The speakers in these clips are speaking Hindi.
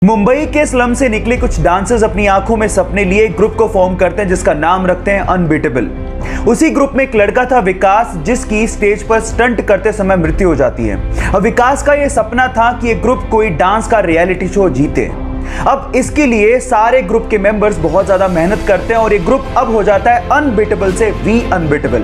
मुंबई के स्लम से निकले कुछ डांसर्स अपनी आंखों में सपने लिए एक ग्रुप को फॉर्म करते हैं जिसका नाम रखते हैं अनबीटेबल। उसी ग्रुप में एक लड़का था विकास, जिसकी स्टेज पर स्टंट करते समय मृत्यु हो जाती है। अब विकास का यह सपना था कि एक ग्रुप कोई डांस का रियलिटी शो जीते। अब इसके लिए सारे ग्रुप के मेंबर्स बहुत ज्यादा मेहनत करते हैं और ये ग्रुप अब हो जाता है अनबीटेबल से वी अनबीटेबल।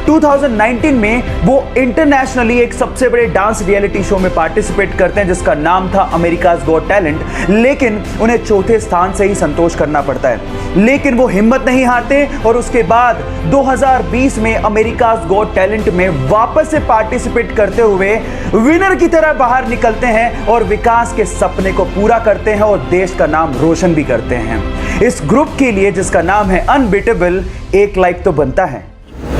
2019 में वो इंटरनेशनली एक सबसे बड़े डांस रियलिटी शो में पार्टिसिपेट करते हैं जिसका नाम था अमेरिकाज गॉट टैलेंट, लेकिन उन्हें चौथे स्थान से ही संतोष करना पड़ता है। लेकिन वो हिम्मत नहीं हारते और उसके बाद 2020 में अमेरिकाज गॉट टैलेंट में वापस से पार्टिसिपेट करते हुए विनर की तरह बाहर निकलते हैं और विकास के सपने को पूरा करते हैं और देश का नाम रोशन भी करते हैं। इस ग्रुप के लिए जिसका नाम है अनबीटेबल, एक लाइक तो बनता है।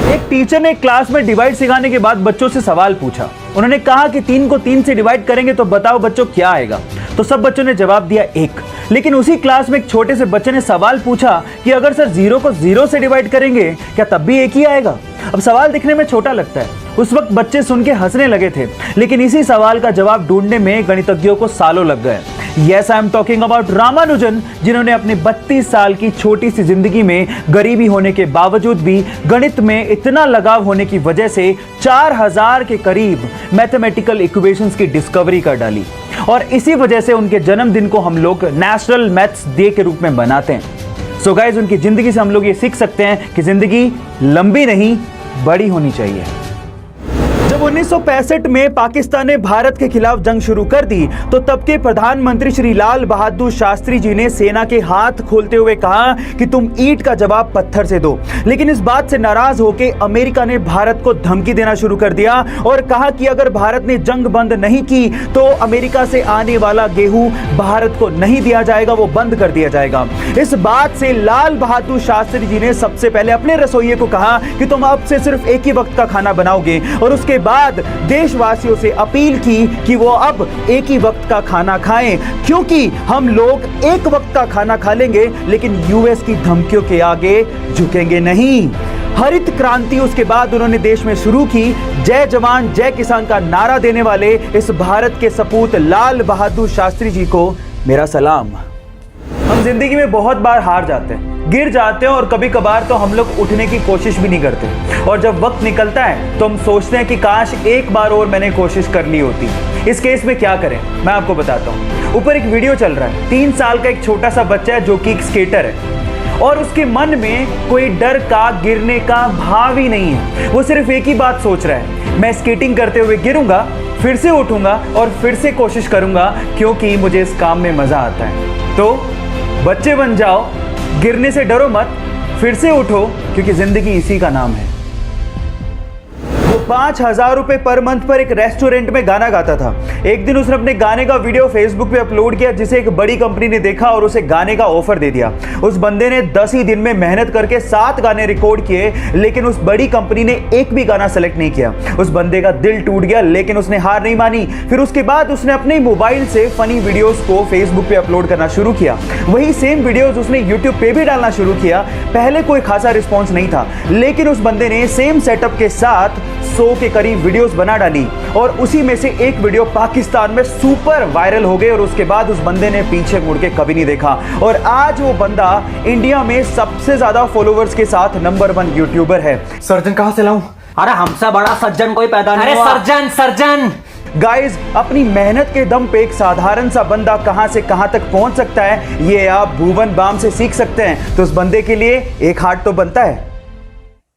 एक टीचर ने क्लास में डिवाइड सिखाने के बाद बच्चों से सवाल पूछा। उन्होंने कहा कि 3 को 3 से डिवाइड करेंगे तो बताओ बच्चों क्या आएगा। तो सब बच्चों ने जवाब दिया 1। लेकिन उसी क्लास में एक छोटे से बच्चे ने सवाल पूछा कि अगर सर 0 को 0 से डिवाइड करेंगे क्या तब भी 1 ही आएगा। अब सवाल दिखने में छोटा लगता है, उस वक्त बच्चे सुन के हंसने लगे थे, लेकिन इसी सवाल का जवाब ढूंढने में गणितज्ञों को सालों लग गए। Yes, I am talking about Ramanujan, जिन्होंने अपने 32 साल की छोटी सी जिंदगी में गरीबी होने के बावजूद भी गणित में इतना लगाव होने की वजह से 4000 के करीब मैथमेटिकल इक्वेशंस की डिस्कवरी कर डाली और इसी वजह से उनके जन्मदिन को हम लोग नेशनल मैथ्स डे के रूप में मनाते हैं। सो गाइस, उनकी जिंदगी से हम लोग ये सीख सकते हैं कि जिंदगी लंबी नहीं बड़ी होनी चाहिए। जब 1965 में पाकिस्तान ने भारत के खिलाफ जंग शुरू कर दी तो तब के प्रधानमंत्री श्री लाल बहादुर शास्त्री जी ने सेना के हाथ खोलते हुए कहा कि तुम ईंट का जवाब पत्थर से दो। लेकिन इस बात से नाराज होकर अमेरिका ने भारत को धमकी देना शुरू कर दिया और कहा कि अगर भारत ने जंग बंद नहीं की तो अमेरिका से आने वाला गेहूं भारत को नहीं दिया जाएगा, वो बंद कर दिया जाएगा। इस बात से लाल बहादुर शास्त्री जी ने सबसे पहले अपने रसोइये को कहा कि तुम अब से सिर्फ एक ही वक्त का खाना बनाओगे और उसके बाद देशवासियों से अपील की कि वो अब एक ही वक्त का खाना खाएं, क्योंकि हम लोग एक वक्त का खाना खा लेंगे लेकिन यूएस की धमकियों के आगे झुकेंगे नहीं। हरित क्रांति उसके बाद उन्होंने देश में शुरू की। जय जवान जय किसान का नारा देने वाले इस भारत के सपूत लाल बहादुर शास्त्री जी को मेरा सलाम। हम जिंदगी में बहुत बार हार जाते हैं, गिर जाते हैं और कभी कभार तो हम लोग उठने की कोशिश भी नहीं करते और जब वक्त निकलता है तो हम सोचते हैं कि काश एक बार और मैंने कोशिश कर ली होती। इस केस में क्या करें मैं आपको बताता हूँ। ऊपर एक वीडियो चल रहा है, 3 साल का एक छोटा सा बच्चा है जो कि एक स्केटर है और उसके मन में कोई डर का गिरने का भाव ही नहीं है। वो सिर्फ एक ही बात सोच रहा है, मैं स्केटिंग करते हुए गिरूंगा, फिर से उठूंगा और फिर से कोशिश करूंगा क्योंकि मुझे इस काम में मजा आता है। तो बच्चे बन जाओ, गिरने से डरो मत, फिर से उठो क्योंकि जिंदगी इसी का नाम है। 5000 रुपए पर मंथ पर एक रेस्टोरेंट में गाना गाता था। एक दिन उसने अपने गाने का वीडियो फेसबुक पे अपलोड किया जिसे एक बड़ी कंपनी ने देखा और उसे गाने का ऑफर दे दिया। उस बंदे ने 10 ही दिन में मेहनत करके 7 गाने रिकॉर्ड किए, लेकिन उस बड़ी कंपनी ने एक भी गाना सेलेक्ट नहीं किया। उस बंदे का दिल टूट गया, लेकिन उसने हार नहीं मानी। फिर उसके बाद उसने अपने मोबाइल से फनी वीडियोस को फेसबुक पे अपलोड करना शुरू किया। वही सेम वीडियोस उसने यूट्यूब पे भी डालना शुरू किया। पहले कोई खासा रिस्पॉन्स नहीं था, लेकिन उस बंदे ने सेम सेटअप के साथ 100 के करीब वीडियोस बना डाली और उसी में से एक वीडियो पाकिस्तान में सुपर वायरल हो गई और उसके बाद उस बंदे ने पीछे मुड़ के कभी नहीं देखा और आज वो बंदा इंडिया में सबसे ज्यादा फॉलोवर्स के साथ नंबर 1 यूट्यूबर है। सर्जन कहां से लाऊं? अरे हमसे बड़ा सज्जन कोई पैदा नहीं हुआ। अरे सर्जन गाइस, अपनी मेहनत के दम पे एक साधारण सा बंदा कहां से कहां तक पहुंच सकता है, ये आप भुवन बाम से सीख सकते हैं। तो उस बंदे के लिए एक हार्ट तो बनता है।